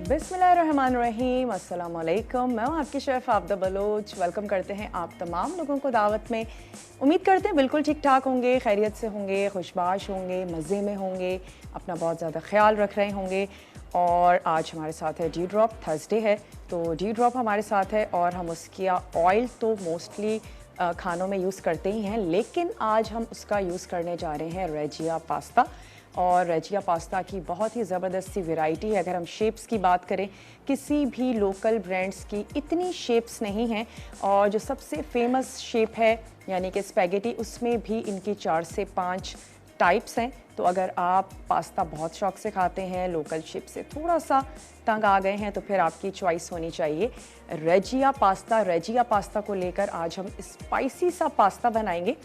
बिस्मिल्लाहिर्रहमानिर्रहीम, अस्सलाम वालेकुम। मैं हूँ आपकी शेफ़ आबदा बलोच। वेलकम करते हैं आप तमाम लोगों को दावत में। उम्मीद करते हैं बिल्कुल ठीक ठाक होंगे, खैरियत से होंगे, खुशबाश होंगे, मज़े में होंगे, अपना बहुत ज़्यादा ख्याल रख रहे होंगे। और आज हमारे साथ है डी ड्रॉप, थर्सडे है तो डी ड्रॉप हमारे साथ है और हम उसका ऑयल तो मोस्टली खानों में यूज़ करते ही हैं, लेकिन आज हम उसका यूज़ करने जा रहे हैं रेजिया पास्ता। और रेजिया पास्ता की बहुत ही ज़बरदस्त सी वैरायटी है। अगर हम शेप्स की बात करें, किसी भी लोकल ब्रांड्स की इतनी शेप्स नहीं हैं और जो सबसे फेमस शेप है यानी कि स्पैगेटी, उसमें भी इनकी 4 से 5 टाइप्स हैं। तो अगर आप पास्ता बहुत शौक से खाते हैं, लोकल शेप से थोड़ा सा तंग आ गए हैं, तो फिर आपकी चॉइस होनी चाहिए रेजिया पास्ता। रेजिया पास्ता को लेकर आज हम स्पाइसी सा पास्ता बनाएंगे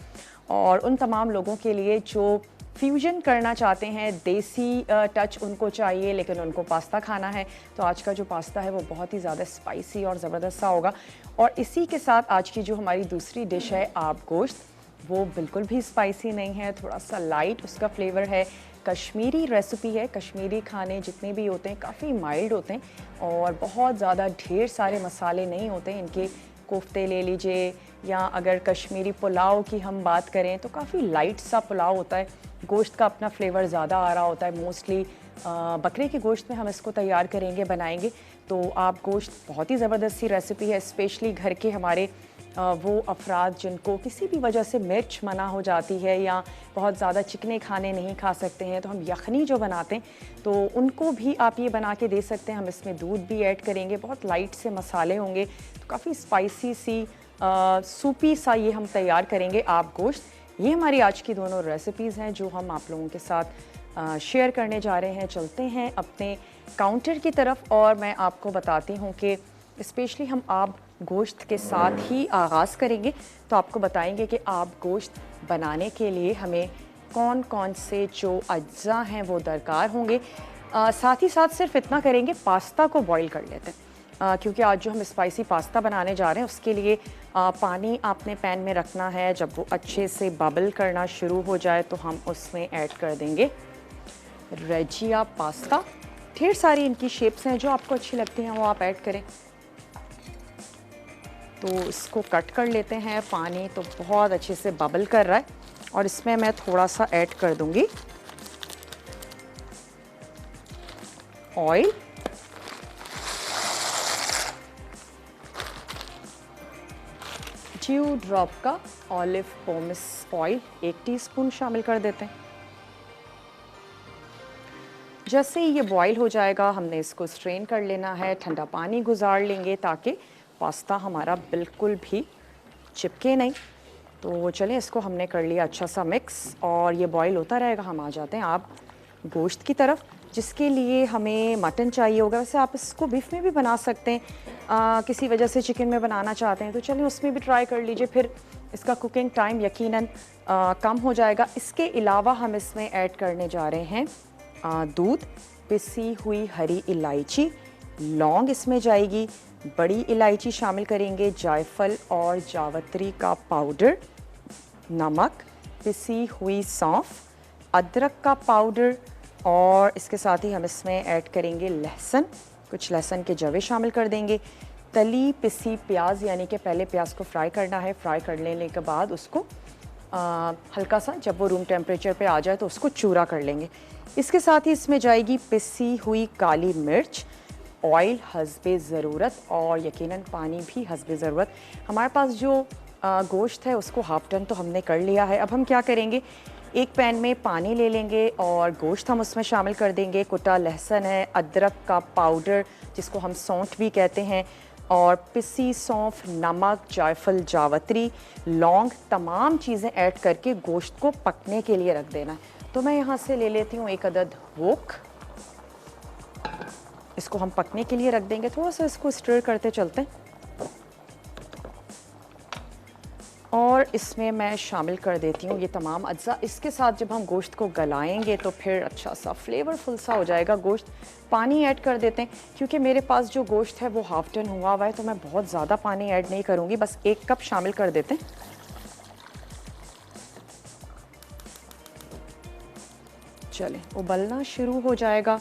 और उन तमाम लोगों के लिए जो फ्यूजन करना चाहते हैं, देसी टच उनको चाहिए लेकिन उनको पास्ता खाना है, तो आज का जो पास्ता है वो बहुत ही ज़्यादा स्पाइसी और ज़बरदस्त सा होगा। और इसी के साथ आज की जो हमारी दूसरी डिश है आब गोश्त, वो बिल्कुल भी स्पाइसी नहीं है, थोड़ा सा लाइट उसका फ्लेवर है। कश्मीरी रेसिपी है। कश्मीरी खाने जितने भी होते हैं काफ़ी माइल्ड होते हैं और बहुत ज़्यादा ढेर सारे मसाले नहीं होते हैं। इनके कोफ्ते ले लीजिए या अगर कश्मीरी पुलाव की हम बात करें तो काफ़ी लाइट सा पुलाव होता है। गोश्त का अपना फ्लेवर ज़्यादा आ रहा होता है। मोस्टली बकरे के गोश्त में हम इसको तैयार करेंगे, बनाएंगे। तो आप गोश्त बहुत ही ज़बरदस्त सी रेसिपी है, स्पेशली घर के हमारे वो अफराद जिनको किसी भी वजह से मिर्च मना हो जाती है या बहुत ज़्यादा चिकने खाने नहीं खा सकते हैं, तो हम यखनी जो बनाते हैं तो उनको भी आप ये बना के दे सकते हैं। हम इसमें दूध भी ऐड करेंगे, बहुत लाइट से मसाले होंगे, तो काफ़ी स्पाइसी सी सूपी सा ये हम तैयार करेंगे आप गोश्त। ये हमारी आज की दोनों रेसिपीज़ हैं जो हम आप लोगों के साथ शेयर करने जा रहे हैं। चलते हैं अपने काउंटर की तरफ और मैं आपको बताती हूँ कि स्पेशली हम आब गोश्त के साथ ही आगाज़ करेंगे। तो आपको बताएंगे कि आब गोश्त बनाने के लिए हमें कौन कौन से जो अज्जा हैं वो दरकार होंगे। साथ ही साथ सिर्फ इतना करेंगे, पास्ता को बॉईल कर लेते हैं क्योंकि आज जो हम स्पाइसी पास्ता बनाने जा रहे हैं उसके लिए पानी आपने पैन में रखना है। जब वो अच्छे से बबल करना शुरू हो जाए तो हम उसमें ऐड कर देंगे रेजिया पास्ता। ढेर सारी इनकी शेप्स हैं, जो आपको अच्छी लगती हैं वो आप ऐड करें। तो इसको कट कर लेते हैं। पानी तो बहुत अच्छे से बबल कर रहा है और इसमें मैं थोड़ा सा ऐड कर दूंगी ऑयल। ड्यू ड्रॉप का ऑलिव पोमेस ऑयल 1 टीस्पून शामिल कर देते हैं। जैसे ही ये बॉईल हो जाएगा हमने इसको स्ट्रेन कर लेना है, ठंडा पानी गुजार लेंगे ताकि पास्ता हमारा बिल्कुल भी चिपके नहीं। तो चलें, इसको हमने कर लिया अच्छा सा मिक्स और ये बॉईल होता रहेगा। हम आ जाते हैं आप गोश्त की तरफ, जिसके लिए हमें मटन चाहिए होगा। वैसे आप इसको बीफ में भी बना सकते हैं, किसी वजह से चिकन में बनाना चाहते हैं तो चलिए उसमें भी ट्राई कर लीजिए, फिर इसका कुकिंग टाइम यकीनन कम हो जाएगा। इसके अलावा हम इसमें ऐड करने जा रहे हैं दूध, पिसी हुई हरी इलायची, लौंग इसमें जाएगी, बड़ी इलायची शामिल करेंगे, जायफल और जावित्री का पाउडर, नमक, पिसी हुई सौंफ, अदरक का पाउडर और इसके साथ ही हम इसमें ऐड करेंगे लहसुन, कुछ लहसुन के जवे शामिल कर देंगे, तली पिसी प्याज, यानी कि पहले प्याज को फ्राई करना है। फ्राई कर लेने के बाद उसको हल्का सा जब वो रूम टेम्परेचर पे आ जाए तो उसको चूरा कर लेंगे। इसके साथ ही इसमें जाएगी पिसी हुई काली मिर्च, ऑयल हस्बे ज़रूरत और यकीनन पानी भी हस्बे ज़रूरत। हमारे पास जो गोश्त है उसको हाफ टन तो हमने कर लिया है। अब हम क्या करेंगे, एक पैन में पानी ले लेंगे और गोश्त हम उसमें शामिल कर देंगे। कुटा लहसुन है, अदरक का पाउडर जिसको हम सौंठ भी कहते हैं, और पिसी सौंफ, नमक, जायफल, जावित्री, लौंग, तमाम चीज़ें ऐड करके गोश्त को पकने के लिए रख देना है। तो मैं यहाँ से ले लेती हूँ 1 अदद वोक, इसको हम पकने के लिए रख देंगे। थोड़ा सा इसको स्टर करते चलते हैं और इसमें मैं शामिल कर देती हूँ ये तमाम अज्जा। इसके साथ जब हम गोश्त को गलाएंगे तो फिर अच्छा सा फ्लेवरफुल सा हो जाएगा गोश्त। पानी ऐड कर देते हैं, क्योंकि मेरे पास जो गोश्त है वो हाफ टन हुआ हुआ है तो मैं बहुत ज़्यादा पानी ऐड नहीं करूँगी, बस 1 कप शामिल कर देते हैं। चलें, उबलना शुरू हो जाएगा,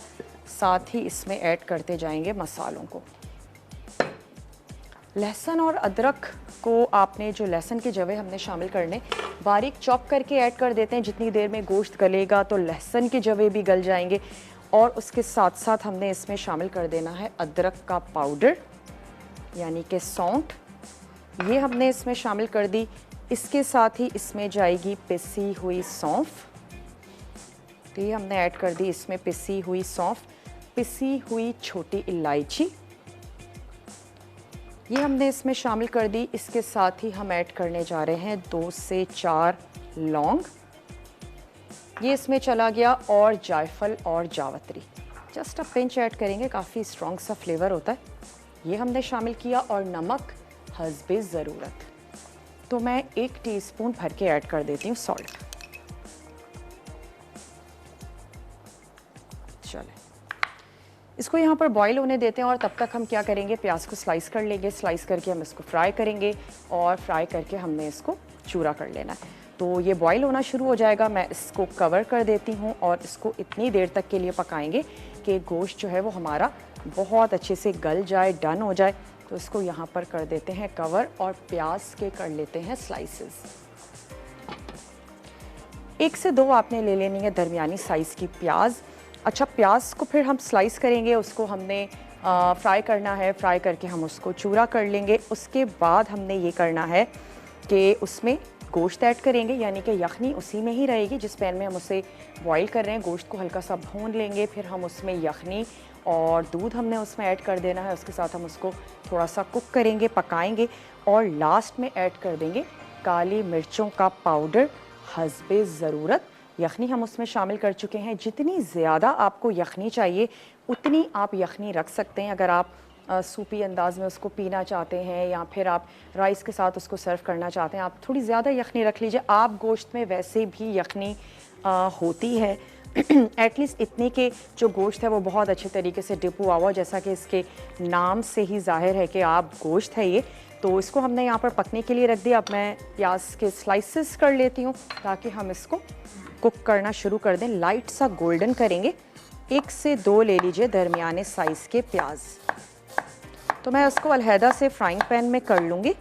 साथ ही इसमें ऐड करते जाएंगे मसालों को। लहसुन और अदरक को आपने, जो लहसुन के जवे हमने शामिल करने, बारीक चॉप करके ऐड कर देते हैं। जितनी देर में गोश्त गलेगा तो लहसुन के जवे भी गल जाएंगे। और उसके साथ साथ हमने इसमें शामिल कर देना है अदरक का पाउडर, यानी कि सौंठ। ये हमने इसमें शामिल कर दी। इसके साथ ही इसमें जाएगी पिसी हुई सौंफ। तो ये हमने ऐड कर दी इसमें पिसी हुई सौंफ, पिसी हुई छोटी इलायची ये हमने इसमें शामिल कर दी। इसके साथ ही हम ऐड करने जा रहे हैं 2 से 4 लौंग, ये इसमें चला गया, और जायफल और जावित्री जस्ट अ पिंच ऐड करेंगे, काफ़ी स्ट्रॉन्ग सा फ्लेवर होता है। ये हमने शामिल किया, और नमक हस्बे ज़रूरत। तो मैं 1 टीस्पून भर के ऐड कर देती हूँ सॉल्ट। चलें, इसको यहाँ पर बॉईल होने देते हैं, और तब तक हम क्या करेंगे, प्याज को स्लाइस कर लेंगे। स्लाइस करके हम इसको फ्राई करेंगे, और फ्राई करके हमने इसको चूरा कर लेना है। तो ये बॉईल होना शुरू हो जाएगा, मैं इसको कवर कर देती हूँ, और इसको इतनी देर तक के लिए पकाएंगे कि गोश्त जो है वो हमारा बहुत अच्छे से गल जाए, डन हो जाए। तो इसको यहाँ पर कर देते हैं कवर, और प्याज के कर लेते हैं स्लाइसेस। 1 से 2 आपने ले लेनी है दरमियानी साइज़ की प्याज। अच्छा, प्याज को फिर हम स्लाइस करेंगे, उसको हमने फ्राई करना है। फ्राई करके हम उसको चूरा कर लेंगे। उसके बाद हमने ये करना है कि उसमें गोश्त ऐड करेंगे, यानी कि यखनी उसी में ही रहेगी जिस पैन में हम उसे बॉईल कर रहे हैं। गोश्त को हल्का सा भून लेंगे, फिर हम उसमें यखनी और दूध हमने उसमें ऐड कर देना है। उसके साथ हम उसको थोड़ा सा कुक करेंगे, पकाएंगे, और लास्ट में ऐड कर देंगे काली मिर्चों का पाउडर हस्बे ज़रूरत। यखनी हम उसमें शामिल कर चुके हैं। जितनी ज़्यादा आपको यखनी चाहिए उतनी आप यखनी रख सकते हैं। अगर आप सूपी अंदाज में उसको पीना चाहते हैं, या फिर आप राइस के साथ उसको सर्व करना चाहते हैं, आप थोड़ी ज़्यादा यखनी रख लीजिए। आप गोश्त में वैसे भी यखनी होती है एटलीस्ट इतनी के जो गोश्त है वो बहुत अच्छे तरीके से डिप हुआ हुआ, जैसा कि इसके नाम से ही जाहिर है कि आप गोश्त है ये। तो इसको हमने यहाँ पर पकने के लिए रख दिया। अब मैं प्याज के स्लाइसेस कर लेती हूँ ताकि हम इसको कुक करना शुरू कर दें। लाइट सा गोल्डन करेंगे। 1 से 2 ले लीजिए दरमियाने साइज़ के प्याज। तो मैं उसको अलहदा से फ्राइंग पैन में कर लूँगी।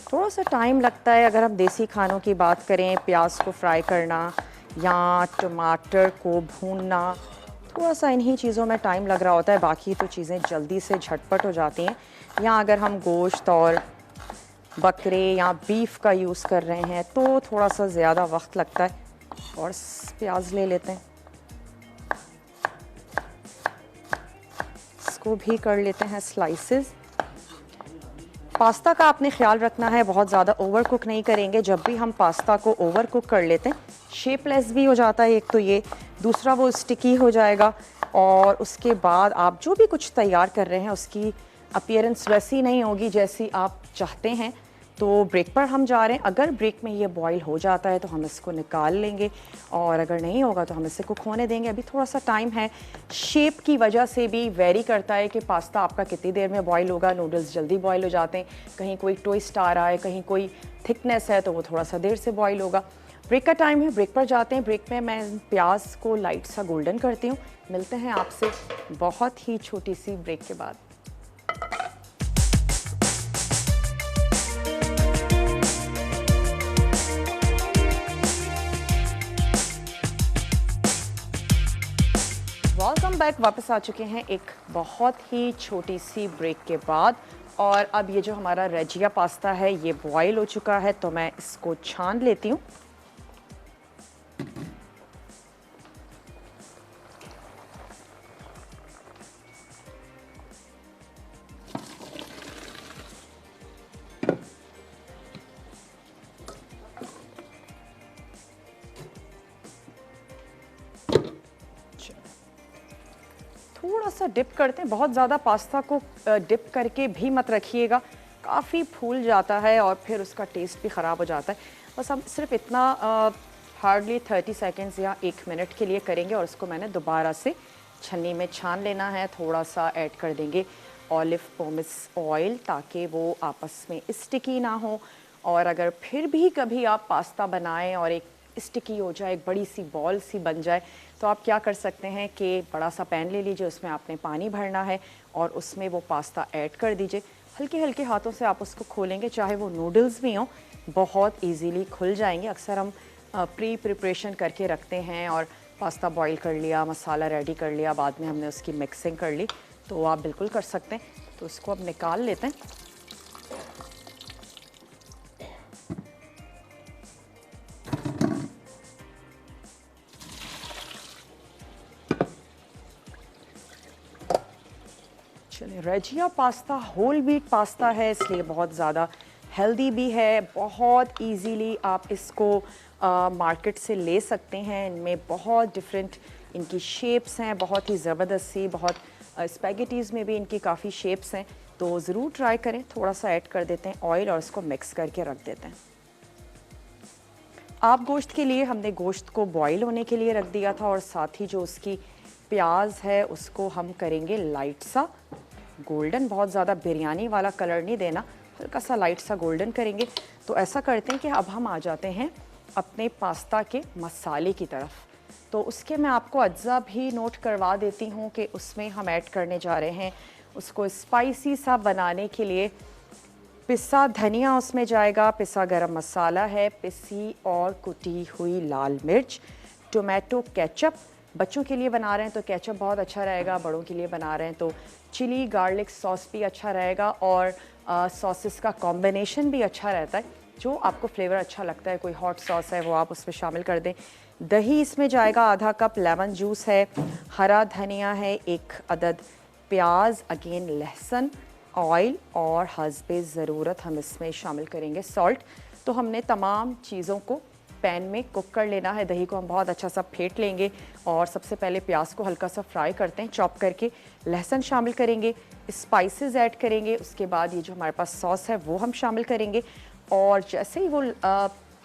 थोड़ा सा टाइम लगता है अगर हम देसी खानों की बात करें, प्याज को फ्राई करना या टमाटर को भूनना, थोड़ा सा इन्हीं चीज़ों में टाइम लग रहा होता है। बाकी तो चीज़ें जल्दी से झटपट हो जाती हैं। या अगर हम गोश्त और बकरे या बीफ का यूज़ कर रहे हैं तो थोड़ा सा ज़्यादा वक्त लगता है। और प्याज ले लेते हैं, इसको भी कर लेते हैं स्लाइसेस। पास्ता का आपने ख्याल रखना है, बहुत ज़्यादा ओवर कुक नहीं करेंगे। जब भी हम पास्ता को ओवर कुक कर लेते हैं शेपलेस भी हो जाता है, एक तो ये, दूसरा वो स्टिकी हो जाएगा, और उसके बाद आप जो भी कुछ तैयार कर रहे हैं उसकी अपीयरेंस वैसी नहीं होगी जैसी आप चाहते हैं। तो ब्रेक पर हम जा रहे हैं। अगर ब्रेक में ये बॉईल हो जाता है तो हम इसको निकाल लेंगे, और अगर नहीं होगा तो हम इसे कुक होने देंगे। अभी थोड़ा सा टाइम है। शेप की वजह से भी वेरी करता है कि पास्ता आपका कितनी देर में बॉईल होगा। नूडल्स जल्दी बॉईल हो जाते हैं, कहीं कोई ट्विस्ट आ रहा है, कहीं कोई थिकनेस है तो वो थोड़ा सा देर से बॉईल होगा। ब्रेक का टाइम है, ब्रेक पर जाते हैं। ब्रेक में मैं प्याज को लाइट सा गोल्डन करती हूँ। मिलते हैं आपसे बहुत ही छोटी सी ब्रेक के बाद। वेलकम बैक, वापस आ चुके हैं एक बहुत ही छोटी सी ब्रेक के बाद। और अब ये जो हमारा रेजिया पास्ता है ये बॉईल हो चुका है, तो मैं इसको छान लेती हूँ। थोड़ा सा डिप करते हैं, बहुत ज़्यादा पास्ता को डिप करके भी मत रखिएगा, काफ़ी फूल जाता है और फिर उसका टेस्ट भी ख़राब हो जाता है। बस हम सिर्फ इतना हार्डली 30 सेकेंड्स या 1 मिनट के लिए करेंगे, और उसको मैंने दोबारा से छन्नी में छान लेना है। थोड़ा सा ऐड कर देंगे ऑलिव पोमेस ऑयल ताकि वो आपस में स्टिकी ना हो। और अगर फिर भी कभी आप पास्ता बनाएं और एक स्टिकी हो जाए, एक बड़ी सी बॉल सी बन जाए, तो आप क्या कर सकते हैं कि बड़ा सा पैन ले लीजिए, उसमें आपने पानी भरना है और उसमें वो पास्ता ऐड कर दीजिए। हल्के हल्के हाथों से आप उसको खोलेंगे, चाहे वो नूडल्स भी हों, बहुत इजीली खुल जाएंगे। अक्सर हम प्री प्रिपरेशन करके रखते हैं और पास्ता बॉईल कर लिया, मसाला रेडी कर लिया, बाद में हमने उसकी मिक्सिंग कर ली, तो आप बिल्कुल कर सकते हैं। तो उसको अब निकाल लेते हैं। चलिए, रेजिया पास्ता होल व्हीट पास्ता है, इसलिए बहुत ज़्यादा हेल्दी भी है। बहुत इजीली आप इसको मार्केट से ले सकते हैं। इनमें बहुत डिफरेंट इनकी शेप्स हैं, बहुत ही ज़बरदस्त सी, बहुत स्पैगेटीज़ में भी इनकी काफ़ी शेप्स हैं, तो ज़रूर ट्राई करें। थोड़ा सा ऐड कर देते हैं ऑयल और इसको मिक्स करके रख देते हैं। आप गोश्त के लिए हमने गोश्त को बॉईल होने के लिए रख दिया था और साथ ही जो उसकी प्याज है उसको हम करेंगे लाइट सा गोल्डन, बहुत ज़्यादा बिरयानी वाला कलर नहीं देना, हल्का सा लाइट सा गोल्डन करेंगे। तो ऐसा करते हैं कि अब हम आ जाते हैं अपने पास्ता के मसाले की तरफ। तो उसके मैं आपको अज्जा भी नोट करवा देती हूँ कि उसमें हम ऐड करने जा रहे हैं, उसको स्पाइसी सा बनाने के लिए पिसा धनिया उसमें जाएगा, पिसा गरम मसाला है, पिसी और कुटी हुई लाल मिर्च, टोमेटो केचप। बच्चों के लिए बना रहे हैं तो केचप बहुत अच्छा रहेगा, बड़ों के लिए बना रहे हैं तो चिली गार्लिक सॉस भी अच्छा रहेगा, और सॉसेस का कॉम्बिनेशन भी अच्छा रहता है। जो आपको फ्लेवर अच्छा लगता है, कोई हॉट सॉस है वो आप उसमें शामिल कर दें। दही इसमें जाएगा आधा कप, लेमन जूस है, हरा धनिया है, एक अदद प्याज, अगेन लहसुन, ऑयल और हस्बे ज़रूरत हम इसमें शामिल करेंगे सॉल्ट। तो हमने तमाम चीज़ों को पैन में कुक कर लेना है। दही को हम बहुत अच्छा सा फेंट लेंगे और सबसे पहले प्याज को हल्का सा फ्राई करते हैं चॉप करके, लहसुन शामिल करेंगे, स्पाइसेस ऐड करेंगे, उसके बाद ये जो हमारे पास सॉस है वो हम शामिल करेंगे। और जैसे ही वो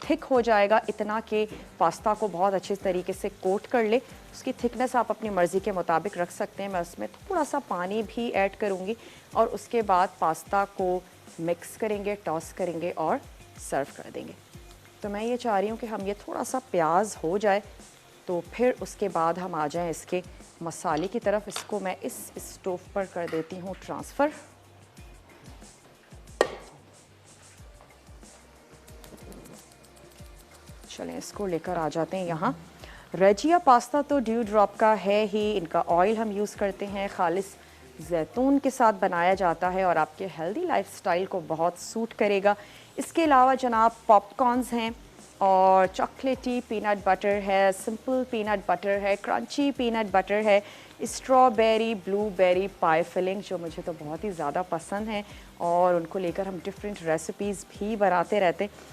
थिक हो जाएगा, इतना कि पास्ता को बहुत अच्छे तरीके से कोट कर ले, उसकी थिकनेस आप अपनी मर्ज़ी के मुताबिक रख सकते हैं। मैं उसमें थोड़ा सा पानी भी ऐड करूँगी और उसके बाद पास्ता को मिक्स करेंगे, टॉस करेंगे और सर्व कर देंगे। तो मैं ये चाह रही हूँ कि हम ये थोड़ा सा प्याज हो जाए तो फिर उसके बाद हम आ जाएं इसके मसाले की तरफ। इसको मैं इस स्टोव पर कर देती हूँ ट्रांसफ़र। चलें, इसको लेकर आ जाते हैं यहाँ। रेजिया पास्ता तो ड्यू ड्रॉप का है ही, इनका ऑयल हम यूज़ करते हैं खालिस जैतून के साथ बनाया जाता है और आपके हेल्दी लाइफस्टाइल को बहुत सूट करेगा। इसके अलावा जनाब पॉपकॉर्न्स हैं और चॉकलेटी पीनट बटर है, सिंपल पीनट बटर है, क्रंची पीनट बटर है, स्ट्रॉबेरी ब्लूबेरी पाई फिलिंग जो मुझे तो बहुत ही ज़्यादा पसंद है और उनको लेकर हम डिफरेंट रेसिपीज़ भी बनाते रहते हैं।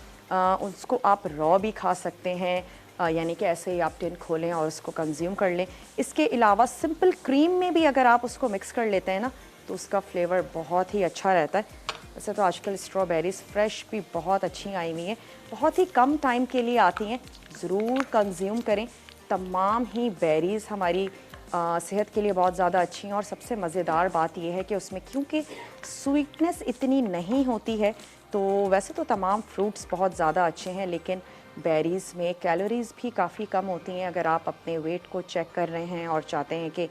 उसको आप रॉ भी खा सकते हैं, यानी कि ऐसे ही आप टिन खोलें और उसको कंज्यूम कर लें। इसके अलावा सिंपल क्रीम में भी अगर आप उसको मिक्स कर लेते हैं ना, तो उसका फ्लेवर बहुत ही अच्छा रहता है। वैसे तो आजकल स्ट्रॉबेरीज़ फ्रेश भी बहुत अच्छी आई हुई हैं, बहुत ही कम टाइम के लिए आती हैं, ज़रूर कंज्यूम करें। तमाम ही बेरीज़ हमारी सेहत के लिए बहुत ज़्यादा अच्छी हैं और सबसे मज़ेदार बात यह है कि उसमें क्योंकि स्वीटनेस इतनी नहीं होती है, तो वैसे तो तमाम फ्रूट्स बहुत ज़्यादा अच्छे हैं, लेकिन बेरीज़ में कैलोरीज़ भी काफ़ी कम होती हैं। अगर आप अपने वेट को चेक कर रहे हैं और चाहते हैं कि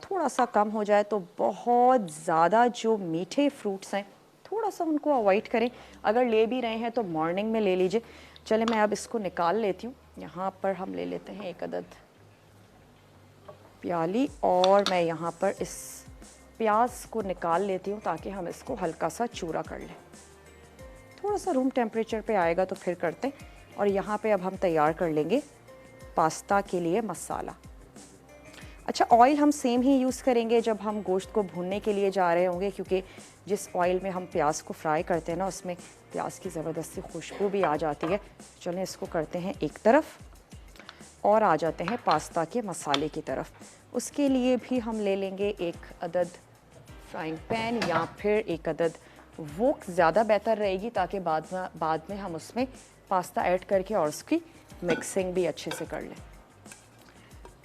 थोड़ा सा कम हो जाए, तो बहुत ज़्यादा जो मीठे फ्रूट्स हैं थोड़ा सा उनको अवॉइड करें। अगर ले भी रहे हैं तो मॉर्निंग में ले लीजिए। चले, मैं अब इसको निकाल लेती हूँ। यहाँ पर हम ले लेते हैं एक अदद प्याली और मैं यहाँ पर इस प्याज को निकाल लेती हूँ ताकि हम इसको हल्का सा चूरा कर लें। थोड़ा सा रूम टेम्परेचर पे आएगा तो फिर करते हैं। और यहाँ पे अब हम तैयार कर लेंगे पास्ता के लिए मसाला। अच्छा, ऑयल हम सेम ही यूज़ करेंगे जब हम गोश्त को भूनने के लिए जा रहे होंगे, क्योंकि जिस ऑयल में हम प्याज को फ्राई करते हैं ना, उसमें प्याज की ज़बरदस्ती खुशबू भी आ जाती है। चलें, इसको करते हैं एक तरफ और आ जाते हैं पास्ता के मसाले की तरफ। उसके लिए भी हम ले लेंगे एक अदद फ्राइंग पैन या फिर एक अदद वोक ज़्यादा बेहतर रहेगी, ताकि बाद में हम उसमें पास्ता ऐड करके और उसकी मिक्सिंग भी अच्छे से कर लें।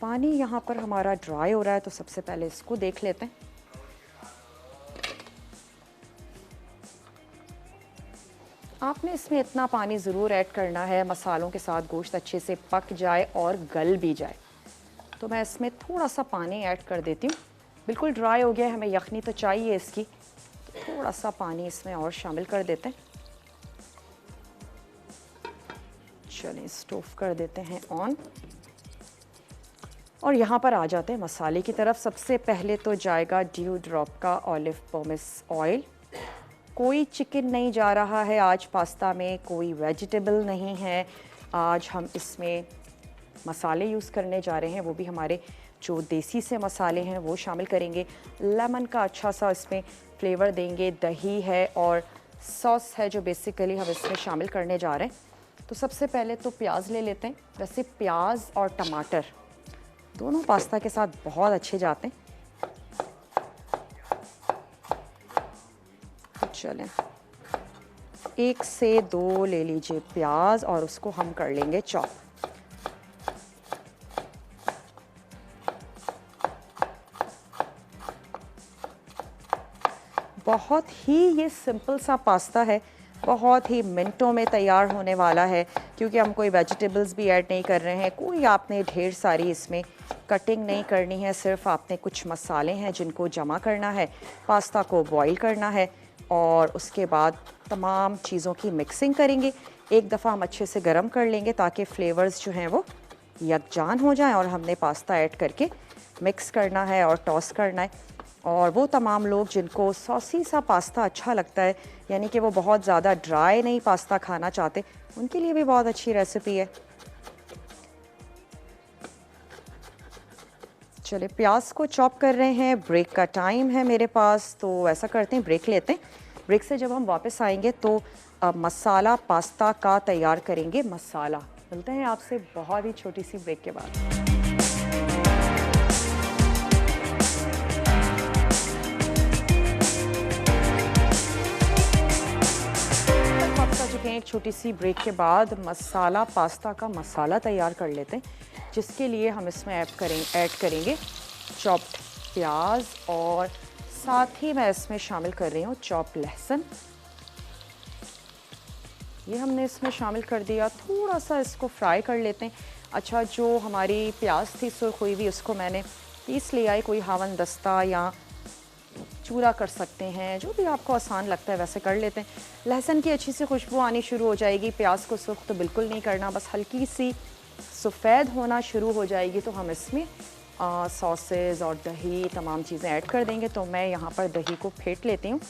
पानी यहाँ पर हमारा ड्राई हो रहा है, तो सबसे पहले इसको देख लेते हैं। आपने इसमें इतना पानी ज़रूर ऐड करना है, मसालों के साथ गोश्त अच्छे से पक जाए और गल भी जाए। तो मैं इसमें थोड़ा सा पानी ऐड कर देती हूँ। बिल्कुल ड्राई हो गया है, हमें यखनी तो चाहिए इसकी, तो थोड़ा सा पानी इसमें और शामिल कर देते हैं। चलिए स्टोव कर देते हैं ऑन और यहाँ पर आ जाते हैं मसाले की तरफ। सबसे पहले तो जाएगा ड्यू ड्रॉप का ऑलिव पोमेस ऑयल। कोई चिकन नहीं जा रहा है आज पास्ता में, कोई वेजिटेबल नहीं है। आज हम इसमें मसाले यूज़ करने जा रहे हैं, वो भी हमारे जो देसी से मसाले हैं वो शामिल करेंगे। लेमन का अच्छा सा इसमें फ्लेवर देंगे। दही है और सॉस है जो बेसिकली हम इसमें शामिल करने जा रहे हैं। तो सबसे पहले तो प्याज ले लेते हैं। वैसे प्याज और टमाटर दोनों पास्ता के साथ बहुत अच्छे जाते हैं। तो चलें, 1 से 2 ले लीजिए प्याज और उसको हम कर लेंगे चॉप। बहुत ही ये सिंपल सा पास्ता है, बहुत ही मिनटों में तैयार होने वाला है, क्योंकि हम कोई वेजिटेबल्स भी ऐड नहीं कर रहे हैं। कोई आपने ढेर सारी इसमें कटिंग नहीं करनी है, सिर्फ आपने कुछ मसाले हैं जिनको जमा करना है, पास्ता को बॉईल करना है और उसके बाद तमाम चीज़ों की मिक्सिंग करेंगे। एक दफ़ा हम अच्छे से गरम कर लेंगे ताकि फ्लेवर्स जो हैं वो यकजान हो जाएं और हमने पास्ता ऐड करके मिक्स करना है और टॉस करना है। और वो तमाम लोग जिनको सॉसी सा पास्ता अच्छा लगता है, यानी कि वो बहुत ज़्यादा ड्राई नहीं पास्ता खाना चाहते, उनके लिए भी बहुत अच्छी रेसिपी है। चलिए प्याज को चॉप कर रहे हैं, ब्रेक का टाइम है मेरे पास, तो ऐसा करते हैं ब्रेक लेते हैं। ब्रेक से जब हम वापस आएंगे तो मसाला पास्ता का तैयार करेंगे। मसाला मिलते हैं आपसे बहुत ही छोटी सी ब्रेक के बाद। एक छोटी सी ब्रेक के बाद मसाला पास्ता का मसाला तैयार कर लेते हैं, जिसके लिए हम इसमें ऐड करेंगे चॉप्ड प्याज और साथ ही मैं इसमें शामिल कर रही हूँ चॉप लहसुन। ये हमने इसमें शामिल कर दिया। थोड़ा सा इसको फ्राई कर लेते हैं। अच्छा, जो हमारी प्याज थी सुर्ख हुई हुई, उसको मैंने पीस लिया है। कोई हावन दस्ता या चूरा कर सकते हैं, जो भी आपको आसान लगता है वैसे कर लेते हैं। लहसुन की अच्छी सी खुशबू आनी शुरू हो जाएगी। प्याज को सुर्ख तो बिल्कुल नहीं करना, बस हल्की सी सफ़ेद होना शुरू हो जाएगी तो हम इसमें सॉसेज और दही तमाम चीज़ें ऐड कर देंगे। तो मैं यहाँ पर दही को फेंट लेती हूँ।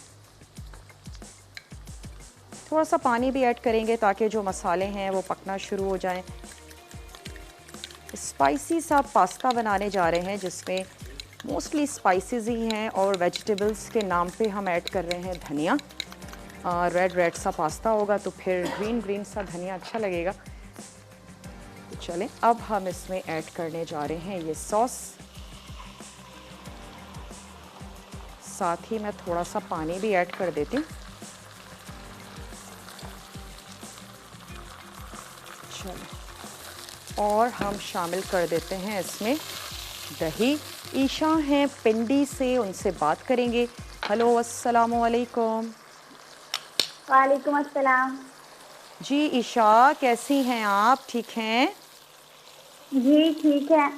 थोड़ा सा पानी भी ऐड करेंगे ताकि जो मसाले हैं वो पकना शुरू हो जाएं। स्पाइसी सा पास्ता बनाने जा रहे हैं जिसमें मोस्टली स्पाइसेस ही हैं और वेजिटेबल्स के नाम पे हम ऐड कर रहे हैं धनिया। रेड सा पास्ता होगा तो फिर ग्रीन सा धनिया अच्छा लगेगा। तो चलें, अब हम इसमें ऐड करने जा रहे हैं ये सॉस। साथ ही मैं थोड़ा सा पानी भी ऐड कर देती हूँ। चलें, और हम शामिल कर देते हैं इसमें दही। ईशा हैं पिंडी से, उनसे बात करेंगे। हेलो, अस्सलाम वालेकुम। वालेकुम अस्सलाम। जी ईशा, कैसी हैं आप? ठीक हैं? जी ठीक है।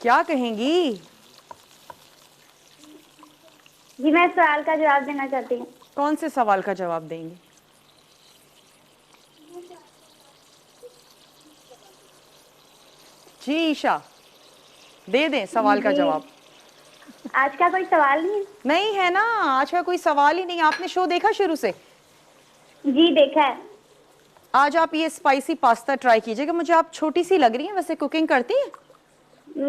क्या कहेंगी? जी मैं सवाल का जवाब देना चाहती हूँ। कौन से सवाल का जवाब देंगी? जी ईशा, दे दें सवाल का जी, जवाब। आज का कोई सवाल नहीं? नहीं है ना, आज का कोई सवाल ही नहीं। आपने शो देखा शुरू से? जी देखा है। आज आप ये स्पाइसी पास्ता ट्राई कीजिएगा। मुझे आप छोटी सी लग रही हैं, वैसे कुकिंग करती हैं?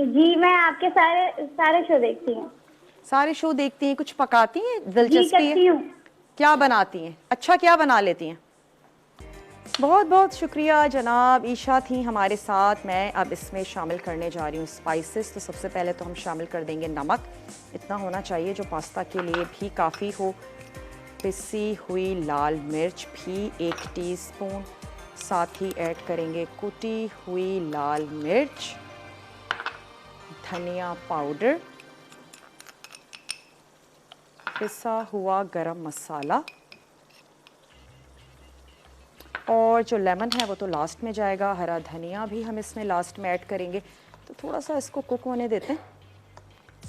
जी मैं आपके सारे शो देखती हूँ। सारे शो देखती हैं? कुछ पकाती हैं? जी दिलचस्पी है? करती हूँ। क्या बनाती हैं? अच्छा, क्या बना लेती हैं? बहुत बहुत शुक्रिया जनाब। ईशा थी हमारे साथ। मैं अब इसमें शामिल करने जा रही हूँ स्पाइसेस। तो सबसे पहले तो हम शामिल कर देंगे नमक। इतना होना चाहिए जो पास्ता के लिए भी काफ़ी हो। पिसी हुई लाल मिर्च भी 1 टीस्पून। साथ ही ऐड करेंगे कुटी हुई लाल मिर्च, धनिया पाउडर, पिसा हुआ गरम मसाला, और जो लेमन है वो तो लास्ट में जाएगा, हरा धनिया भी हम इसमें लास्ट में ऐड करेंगे। तो थोड़ा सा इसको कुक होने देते हैं।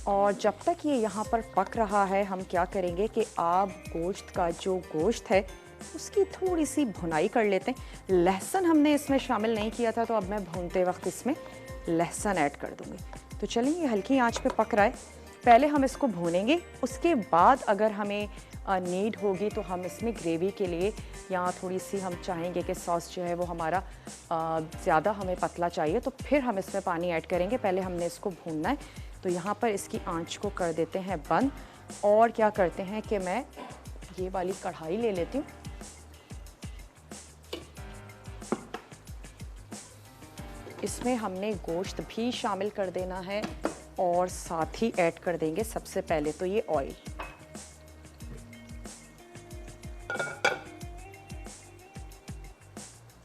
और जब तक ये यहाँ पर पक रहा है, हम क्या करेंगे कि आप गोश्त का जो गोश्त है उसकी थोड़ी सी भुनाई कर लेते हैं। लहसुन हमने इसमें शामिल नहीं किया था, तो अब मैं भूनते वक्त इसमें लहसुन ऐड कर दूँगी। तो चलिए, ये हल्की आंच पे पक रहा है, पहले हम इसको भूनेंगे, उसके बाद अगर हमें नीड होगी तो हम इसमें ग्रेवी के लिए या थोड़ी सी हम चाहेंगे कि सॉस जो है वो हमारा ज़्यादा हमें पतला चाहिए, तो फिर हम इसमें पानी ऐड करेंगे। पहले हमने इसको भूनना है। तो यहाँ पर इसकी आंच को कर देते हैं बंद, और क्या करते हैं कि मैं ये वाली कढ़ाई ले लेती हूँ। इसमें हमने गोश्त भी शामिल कर देना है और साथ ही ऐड कर देंगे सबसे पहले तो ये ऑयल।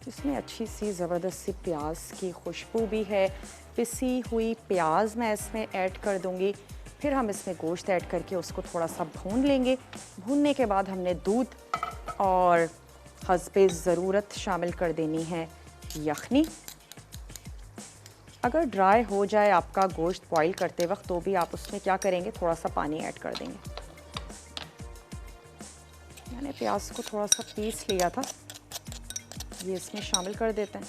इसमें अच्छी सी ज़बरदस्त सी प्याज की खुशबू भी है। पिसी हुई प्याज मैं इसमें ऐड कर दूंगी। फिर हम इसमें गोश्त ऐड करके उसको थोड़ा सा भून लेंगे। भूनने के बाद हमने दूध और हस्बे ज़रूरत शामिल कर देनी है यखनी। अगर ड्राई हो जाए आपका गोश्त बॉईल करते वक्त, तो भी आप उसमें क्या करेंगे, थोड़ा सा पानी ऐड कर देंगे। मैंने प्याज को थोड़ा सा पीस लिया था, ये इसमें शामिल कर देते हैं।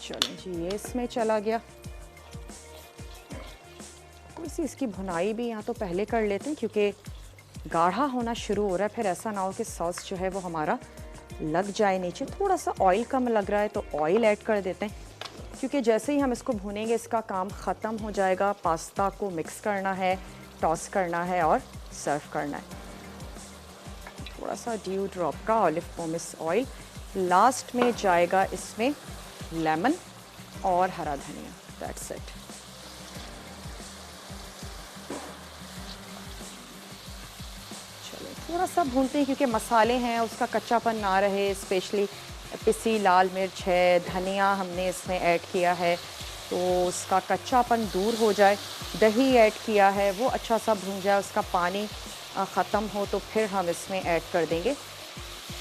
चलो जी, ये इसमें चला गया। थोड़ी सी इसकी भुनाई भी यहाँ तो पहले कर लेते हैं, क्योंकि गाढ़ा होना शुरू हो रहा है। फिर ऐसा ना हो कि सॉस जो है वो हमारा लग जाए नीचे। थोड़ा सा ऑयल कम लग रहा है तो ऑयल ऐड कर देते हैं, क्योंकि जैसे ही हम इसको भूनेंगे इसका काम ख़त्म हो जाएगा। पास्ता को मिक्स करना है, टॉस करना है और सर्व करना है। थोड़ा सा ड्यू ड्रॉप का ऑलिव पोमेस ऑयल। लास्ट में जाएगा इसमें लेमन और हरा धनिया। That's it. थोड़ा सा भूनते हैं, क्योंकि मसाले हैं उसका कच्चापन ना रहे। स्पेशली पिसी लाल मिर्च है, धनिया हमने इसमें ऐड किया है, तो उसका कच्चापन दूर हो जाए। दही ऐड किया है, वो अच्छा सा भून जाए, उसका पानी ख़त्म हो, तो फिर हम इसमें ऐड कर देंगे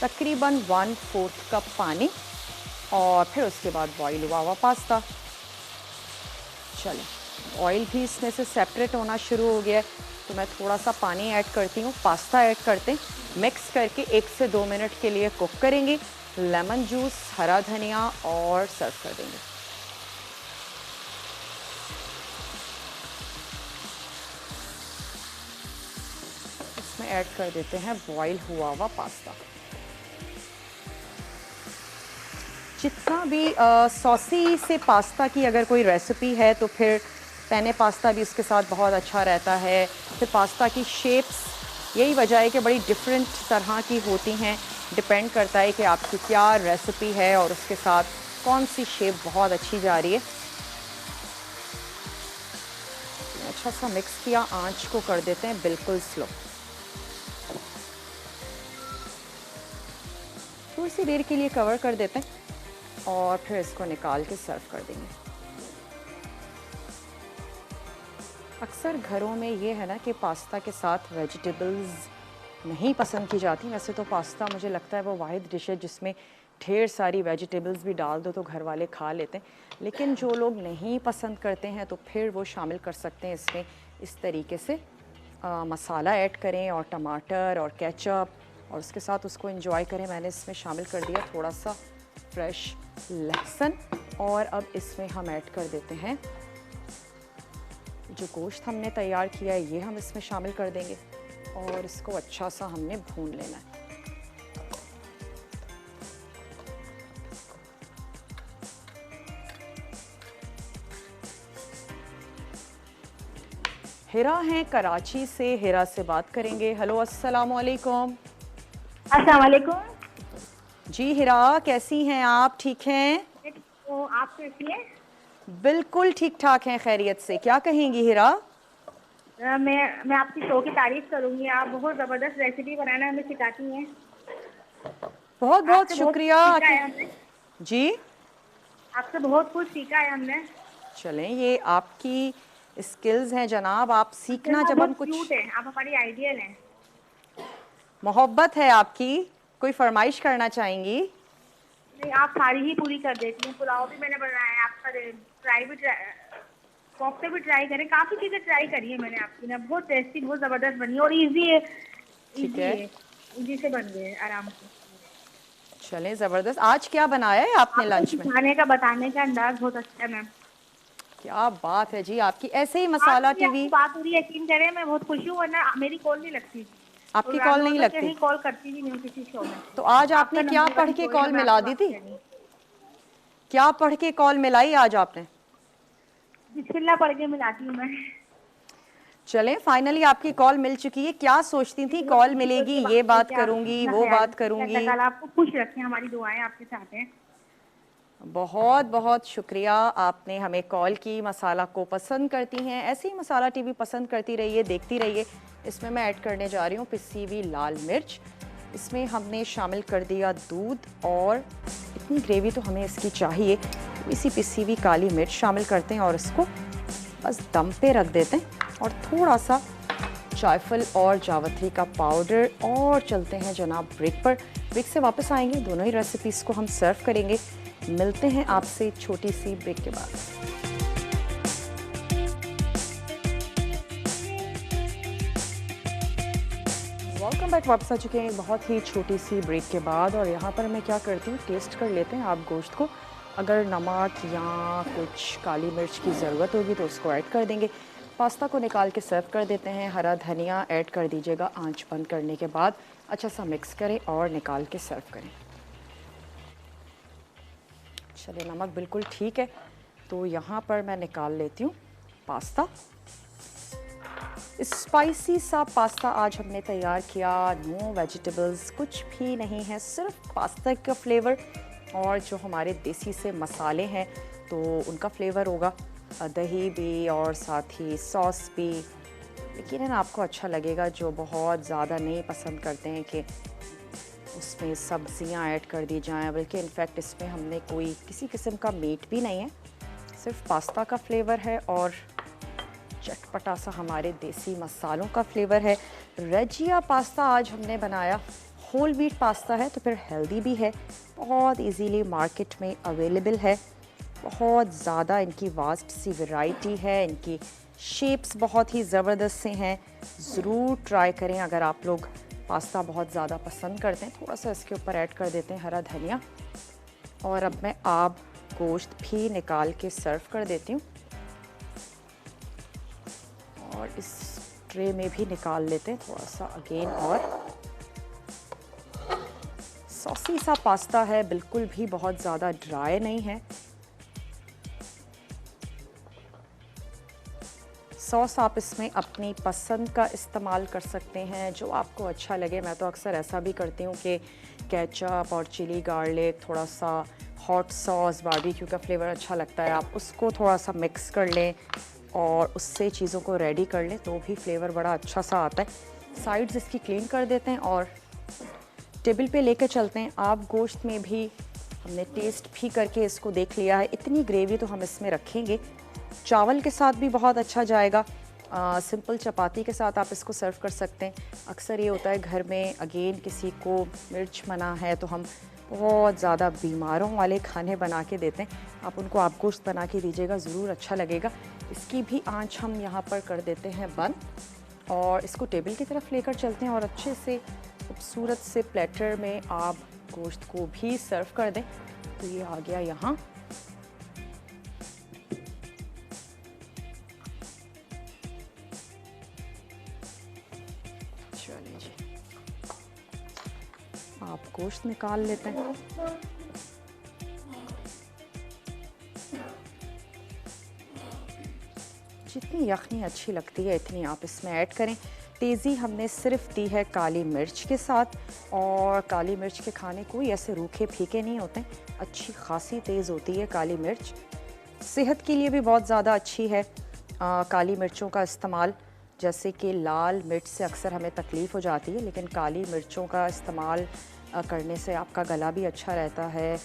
तकरीबन 1/4 कप पानी। और फिर उसके बाद बॉईल हुआ हुआ पास्ता। चलो, ऑयल भी इसमें से सेपरेट होना शुरू हो गया है, तो मैं थोड़ा सा पानी ऐड करती हूँ। पास्ता ऐड करते हैं, मिक्स करके 1 से 2 मिनट के लिए कुक करेंगे। लेमन जूस, हरा धनिया और सर्व कर देंगे। इसमें ऐड कर देते हैं बॉईल हुआ हुआ पास्ता। जितना भी सॉसी से पास्ता की अगर कोई रेसिपी है, तो फिर पेने पास्ता भी उसके साथ बहुत अच्छा रहता है। फिर पास्ता की शेप्स, यही वजह है कि बड़ी डिफरेंट तरह की होती हैं। डिपेंड करता है कि आपकी क्या रेसिपी है और उसके साथ कौन सी शेप बहुत अच्छी जा रही है। अच्छा सा मिक्स किया, आंच को कर देते हैं बिल्कुल स्लो। थोड़ी सी देर के लिए कवर कर देते हैं और फिर इसको निकाल के सर्व कर देंगे। अक्सर घरों में ये है ना कि पास्ता के साथ वेजिटेबल्स नहीं पसंद की जाती। वैसे तो पास्ता मुझे लगता है वो वाहिद डिश है जिसमें ढेर सारी वेजिटेबल्स भी डाल दो तो घर वाले खा लेते हैं। लेकिन जो लोग नहीं पसंद करते हैं, तो फिर वो शामिल कर सकते हैं इसमें इस तरीके से मसाला ऐड करें और टमाटर और केचप, और उसके साथ उसको एंजॉय करें। मैंने इसमें शामिल कर दिया थोड़ा सा फ्रेश लहसुन। और अब इसमें हम ऐड कर देते हैं जो गोश्त हमने तैयार किया है, ये हम इसमें शामिल कर देंगे और इसको अच्छा सा हमने भून लेना है। हिरा हैं कराची से, हिरा से बात करेंगे। हेलो, अस्सलाम वालेकुम। अस्सलाम वालेकुम। जी हिरा, कैसी हैं आप? ठीक हैं? तो आप कैसी हैं? बिल्कुल ठीक ठाक हैं, खैरियत से। क्या कहेंगी हिरा? मैं आपकी शो की तारीफ करूंगी। आप बहुत ज़बरदस्त रेसिपी बनाना हमें सिखाती हैं। बहुत बहुत आपसे शुक्रिया। कुछ सीखा है हमने। जी, आपसे बहुत कुछ सीखा है हमने। चलें, ये आपकी स्किल्स हैं जनाब, आप सीखना जब हम बहुत कुछ। क्यूट है, आप हमारी आइडियल हैं। मोहब्बत है आपकी, कोई फरमाइश करना चाहेंगी? नहीं, आप सारी ही पूरी कर देती हैं। पुलाव भी मैंने बनाया है आपका, फ्राई भी कोफ्ते भी ट्राई करें, काफ़ी चीज़ें ट्राई करी है मैंने आपकी ना। बहुत टेस्टी, बहुत ज़बरदस्त बनी है और इजी है। ठीक इजी है, है, इजी से बन गए आराम से। चलें ज़बरदस्त। आज क्या बनाया है आपने आपको लंच में? सिखाने का, बताने का अंदाज बहुत अच्छा है मैम। क्या बात है जी आपकी, ऐसे ही आज मसाला मेरी आपसे टीवी। बात हो रही है, यकीन करें मैं बहुत खुश हूँ, वरना मेरी कॉल नहीं लगती। आपकी और कॉल मैं नहीं मतलब लगती? कहीं कॉल करती भी नहीं हूँ किसी शो में। तो आज आपका आपने क्या नंबर पढ़ वही के शो है जो कॉल मैं मिला आपसे दी बात थी? कर रही हूँ। क्या पढ़ के कॉल मिलाई आज आपने? बिस्मिल्लाह पढ़ के मिलाती हूँ मैं। चलें, फाइनली आपकी कॉल मिल चुकी है। क्या सोचती थी बहुत कॉल खुशी मिलेगी, होती है ये बात बात करके, आप करूंगी, अपना वो ख्याल बात रखिए। करूंगी? अल्लाह ताला आपको खुश रखें, हमारी दुआएं आपके साथ हैं। बहुत बहुत शुक्रिया, आपने हमें कॉल की। मसाला को पसंद करती हैं, ऐसे ही मसाला टीवी पसंद करती रहिए, देखती रहिए। इसमें मैं ऐड करने जा रही हूँ पिसी हुई लाल मिर्च। इसमें हमने शामिल कर दिया दूध, और इतनी ग्रेवी तो हमें इसकी चाहिए, तो इसी पिसी हुई काली मिर्च शामिल करते हैं और इसको बस दम पे रख देते हैं। और थोड़ा सा जायफल और जावित्री का पाउडर, और चलते हैं जनाब ब्रेक पर। ब्रेक से वापस आएंगे, दोनों ही रेसिपीज़ को हम सर्व करेंगे। मिलते हैं आपसे छोटी सी ब्रेक के बाद। वेलकम बैक, वापस आ चुके हैं बहुत ही छोटी सी ब्रेक के बाद। और यहाँ पर मैं क्या करती हूँ, टेस्ट कर लेते हैं आप गोश्त को। अगर नमक या कुछ काली मिर्च की ज़रूरत होगी तो उसको ऐड कर देंगे। पास्ता को निकाल के सर्व कर देते हैं। हरा धनिया ऐड कर दीजिएगा आंच बंद करने के बाद। अच्छा सा मिक्स करें और निकाल के सर्व करें। चलिए, नमक बिल्कुल ठीक है, तो यहाँ पर मैं निकाल लेती हूँ पास्ता। स्पाइसी सा पास्ता आज हमने तैयार किया। नो वेजिटेबल्स, कुछ भी नहीं है, सिर्फ पास्ता का फ्लेवर और जो हमारे देसी से मसाले हैं तो उनका फ्लेवर होगा। दही भी और साथ ही सॉस भी। लेकिन है ना, आपको अच्छा लगेगा। जो बहुत ज़्यादा नहीं पसंद करते हैं कि उसमें सब्जियां ऐड कर दी जाएं, बल्कि इनफैक्ट इसमें हमने कोई किसी किस्म का मीट भी नहीं है, सिर्फ पास्ता का फ्लेवर है और चटपटा सा हमारे देसी मसालों का फ्लेवर है। रेजिया पास्ता आज हमने बनाया। होल व्हीट पास्ता है तो फिर हेल्दी भी है, बहुत इजीली मार्केट में अवेलेबल है। बहुत ज़्यादा इनकी वास्ट सी वैरायटी है, इनकी शेप्स बहुत ही ज़बरदस्त से हैं। ज़रूर ट्राई करें अगर आप लोग पास्ता बहुत ज़्यादा पसंद करते हैं। थोड़ा सा इसके ऊपर ऐड कर देते हैं हरा धनिया। और अब मैं आप गोश्त भी निकाल के सर्व कर देती हूँ, और इस ट्रे में भी निकाल लेते हैं थोड़ा सा अगेन। और सॉसी सा पास्ता है, बिल्कुल भी बहुत ज़्यादा ड्राई नहीं है। सॉस आप इसमें अपनी पसंद का इस्तेमाल कर सकते हैं, जो आपको अच्छा लगे। मैं तो अक्सर ऐसा भी करती हूँ कि केचप और चिली गार्लिक, थोड़ा सा हॉट सॉस, बारबेक्यू का फ्लेवर अच्छा लगता है, आप उसको थोड़ा सा मिक्स कर लें और उससे चीज़ों को रेडी कर लें तो भी फ्लेवर बड़ा अच्छा सा आता है। साइड्स इसकी क्लीन कर देते हैं और टेबल पे लेकर चलते हैं। आप गोश्त में भी हमने टेस्ट भी करके इसको देख लिया है। इतनी ग्रेवी तो हम इसमें रखेंगे, चावल के साथ भी बहुत अच्छा जाएगा। सिंपल चपाती के साथ आप इसको सर्व कर सकते हैं। अक्सर ये होता है घर में, अगेन किसी को मिर्च मना है तो हम बहुत ज़्यादा बीमारों वाले खाने बना के देते हैं। आप उनको आप गोश्त बना के दीजिएगा, ज़रूर अच्छा लगेगा। इसकी भी आंच हम यहाँ पर कर देते हैं बंद, और इसको टेबल की तरफ लेकर चलते हैं और अच्छे से खूबसूरत से प्लेटर में आप गोश्त को भी सर्व कर दें। तो ये आ गया यहाँ। चलिए जी, आप गोश्त निकाल लेते हैं। जितनी यखनी अच्छी लगती है इतनी आप इसमें ऐड करें। तेज़ी हमने सिर्फ दी है काली मिर्च के साथ, और काली मिर्च के खाने कोई ऐसे रूखे फीके नहीं होते, अच्छी खासी तेज़ होती है काली मिर्च। सेहत के लिए भी बहुत ज़्यादा अच्छी है काली मिर्चों का इस्तेमाल। जैसे कि लाल मिर्च से अक्सर हमें तकलीफ़ हो जाती है, लेकिन काली मिर्चों का इस्तेमाल करने से आपका गला भी अच्छा रहता है।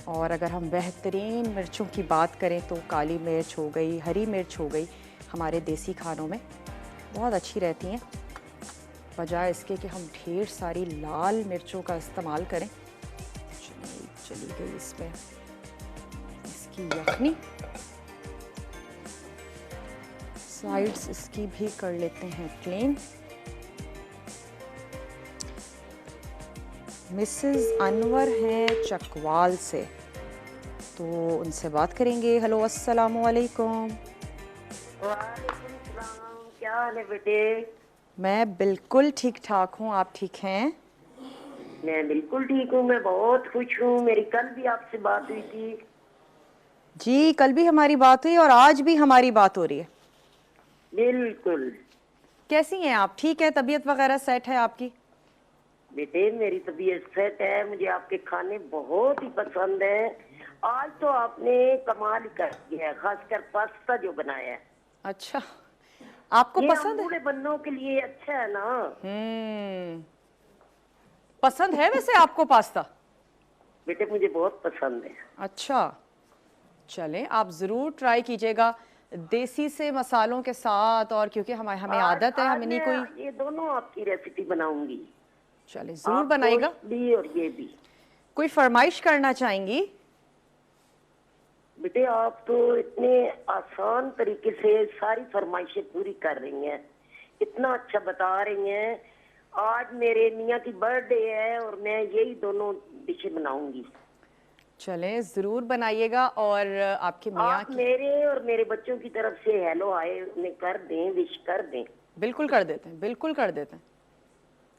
और अगर हम बेहतरीन मिर्चों की बात करें तो काली मिर्च हो गई, हरी मिर्च हो गई, हमारे देसी खानों में बहुत अच्छी रहती हैं, बजाय इसके कि हम ढेर सारी लाल मिर्चों का इस्तेमाल करें। चली गई इसमें इसकी यखनी। साइड्स इसकी भी कर लेते हैं प्लेन। मिसेस अनवर हैं चकवाल से, तो उनसे बात करेंगे। हेलो, अस्सलाम वालेकुम। वालेकुम सलाम, क्या हाल है बेटे? मैं बिल्कुल ठीक ठाक हूँ, आप ठीक हैं? मैं बिल्कुल ठीक हूँ, मैं बहुत खुश हूँ। मेरी कल भी आपसे बात हुई थी। जी, कल भी हमारी बात हुई और आज भी हमारी बात हो रही है। बिल्कुल। कैसी हैं आप? ठीक है? तबीयत वगैरह सेट है आपकी? बेटे मेरी तबीयत सेट है, मुझे आपके खाने बहुत ही पसंद है। आज तो आपने कमाल ही कर दिया है, खासकर पास्ता जो बनाया है। अच्छा, आपको ये पसंद हम है? बूढ़े बन्नों के लिए अच्छा है ना। पसंद है वैसे आपको पास्ता? बेटे मुझे बहुत पसंद है। अच्छा, चलें, आप ज़रूर ट्राई कीजिएगा देसी से मसालों के साथ, और क्योंकि हमें आदत है, हम आज इन्हीं मैं कोई। ये दोनों आपकी रेसिपी बनाऊंगी। चले, ज़रूर आप बनाइएगा। गोश्त भी और ये भी। कोई फरमाइश करना चाहेंगी? बेटे आप तो इतने आसान तरीके से सारी फरमाइशें पूरी कर रही हैं, इतना अच्छा बता रही हैं। आज मेरे मियाँ की बर्थडे है और मैं यही दोनों डिशें बनाऊंगी। चलें, ज़रूर बनाइएगा। और आपके मियाँ आप की। मेरे और मेरे बच्चों की तरफ से हेलो हाय उन्हें कर दें, विश कर दें। बिल्कुल कर देते हैं, बिल्कुल कर देते हैं।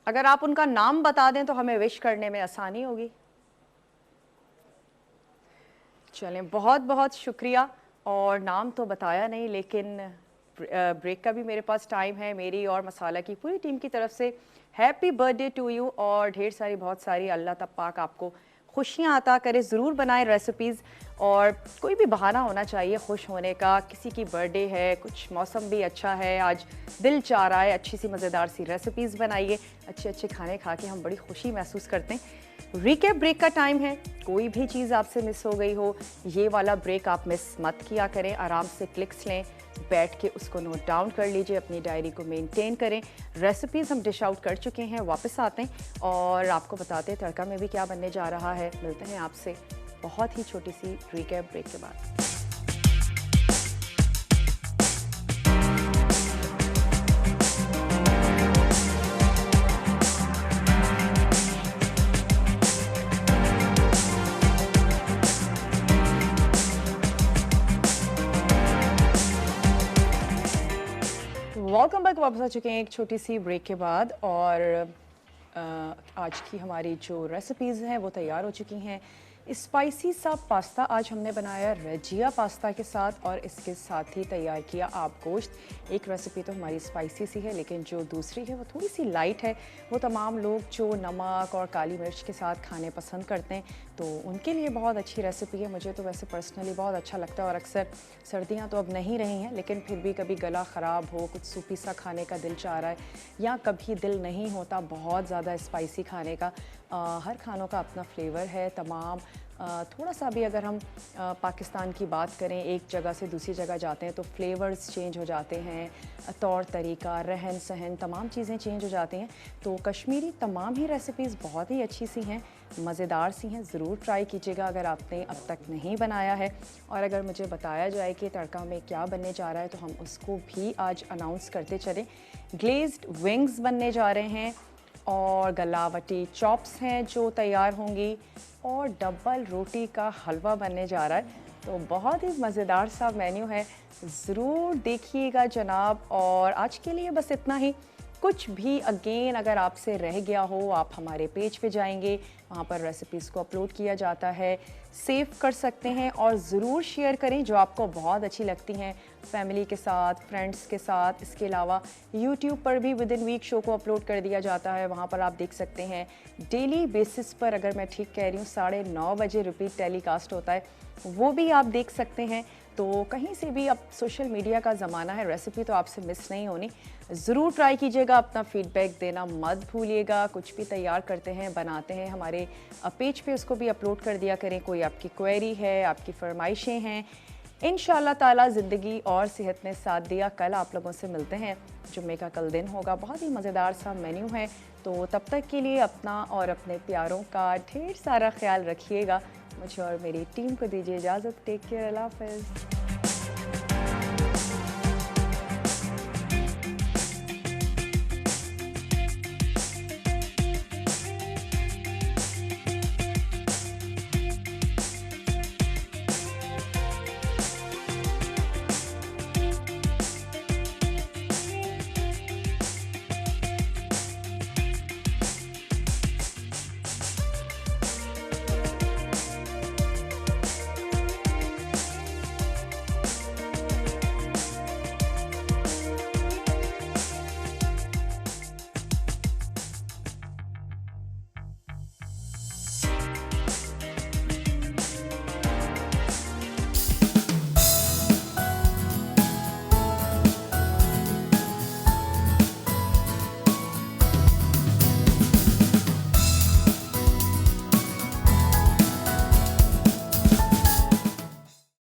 अगर आप उनका नाम बता दें तो हमें विश करने में आसानी होगी। चलें, बहुत बहुत शुक्रिया। और नाम तो बताया नहीं, लेकिन ब्रेक का भी मेरे पास टाइम है। मेरी और मसाला की पूरी टीम की तरफ से हैप्पी बर्थडे टू यू, और ढेर सारी बहुत सारी अल्लाह तब पाक आपको खुशियाँ अता करे। ज़रूर बनाएं रेसिपीज़, और कोई भी बहाना होना चाहिए खुश होने का। किसी की बर्थडे है, कुछ मौसम भी अच्छा है, आज दिल चाह रहा है, अच्छी सी मज़ेदार सी रेसिपीज़ बनाइए। अच्छे अच्छे खाने खा के हम बड़ी खुशी महसूस करते हैं। रिकैप ब्रेक का टाइम है। कोई भी चीज़ आपसे मिस हो गई हो, ये वाला ब्रेक आप मिस मत किया करें। आराम से क्लिक्स लें, बैठ के उसको नोट डाउन कर लीजिए, अपनी डायरी को मेंटेन करें। रेसिपीज़ हम डिश आउट कर चुके हैं, वापस आते हैं और आपको बताते हैं तड़का में भी क्या बनने जा रहा है। मिलते हैं आपसे बहुत ही छोटी सी रिकैप ब्रेक के बाद। वेलकम बैक, वापस आ चुके हैं एक छोटी सी ब्रेक के बाद। और आज की हमारी जो रेसिपीज़ हैं वो तैयार हो चुकी हैं। स्पाइसी सा पास्ता आज हमने बनाया रेजिया पास्ता के साथ, और इसके साथ ही तैयार किया आप गोश्त। एक रेसिपी तो हमारी स्पाइसी सी है, लेकिन जो दूसरी है वो थोड़ी सी लाइट है। वो तमाम लोग जो नमक और काली मिर्च के साथ खाने पसंद करते हैं, तो उनके लिए बहुत अच्छी रेसिपी है। मुझे तो वैसे पर्सनली बहुत अच्छा लगता है, और अक्सर सर्दियाँ तो अब नहीं रही हैं, लेकिन फिर भी कभी गला ख़राब हो, कुछ सूपी सा खाने का दिल चाह रहा है, या कभी दिल नहीं होता बहुत ज़्यादा स्पाइसी खाने का। हर खानों का अपना फ्लेवर है तमाम। थोड़ा सा भी अगर हम पाकिस्तान की बात करें, एक जगह से दूसरी जगह जाते हैं तो फ्लेवर्स चेंज हो जाते हैं, तौर तरीका, रहन सहन, तमाम चीज़ें चेंज हो जाती हैं। तो कश्मीरी तमाम ही रेसिपीज़ बहुत ही अच्छी सी हैं, मज़ेदार सी हैं। ज़रूर ट्राई कीजिएगा अगर आपने अब तक नहीं बनाया है। और अगर मुझे बताया जाए कि तड़का में क्या बनने जा रहा है, तो हम उसको भी आज अनाउंस करते चलें। ग्लेज्ड विंग्स बनने जा रहे हैं, और गलावटी चॉप्स हैं जो तैयार होंगी, और डबल रोटी का हलवा बनने जा रहा है। तो बहुत ही मज़ेदार सा मेन्यू है, ज़रूर देखिएगा जनाब। और आज के लिए बस इतना ही। कुछ भी अगेन अगर आपसे रह गया हो, आप हमारे पेज पे जाएंगे, वहाँ पर रेसिपीज़ को अपलोड किया जाता है, सेव कर सकते हैं, और ज़रूर शेयर करें जो आपको बहुत अच्छी लगती हैं फैमिली के साथ, फ्रेंड्स के साथ। इसके अलावा यूट्यूब पर भी विद इन वीक शो को अपलोड कर दिया जाता है, वहाँ पर आप देख सकते हैं डेली बेसिस पर। अगर मैं ठीक कह रही हूँ 9:30 बजे रिपीट टेलीकास्ट होता है, वो भी आप देख सकते हैं। तो कहीं से भी, अब सोशल मीडिया का ज़माना है, रेसिपी तो आपसे मिस नहीं होनी। ज़रूर ट्राई कीजिएगा, अपना फीडबैक देना मत भूलिएगा। कुछ भी तैयार करते हैं, बनाते हैं, हमारे पेज पे उसको भी अपलोड कर दिया करें। कोई आपकी क्वेरी है, आपकी फरमाइशें हैं, इंशाअल्लाह ताला ज़िंदगी और सेहत में साथ दिया। कल आप लोगों से मिलते हैं। जुम्मे का कल दिन होगा, बहुत ही मज़ेदार सा मेन्यू है, तो तब तक के लिए अपना और अपने प्यारों का ढेर सारा ख्याल रखिएगा। मुझे और मेरी टीम को दीजिए इजाज़त। टेक केयर, अल्लाह हाफ़िज़।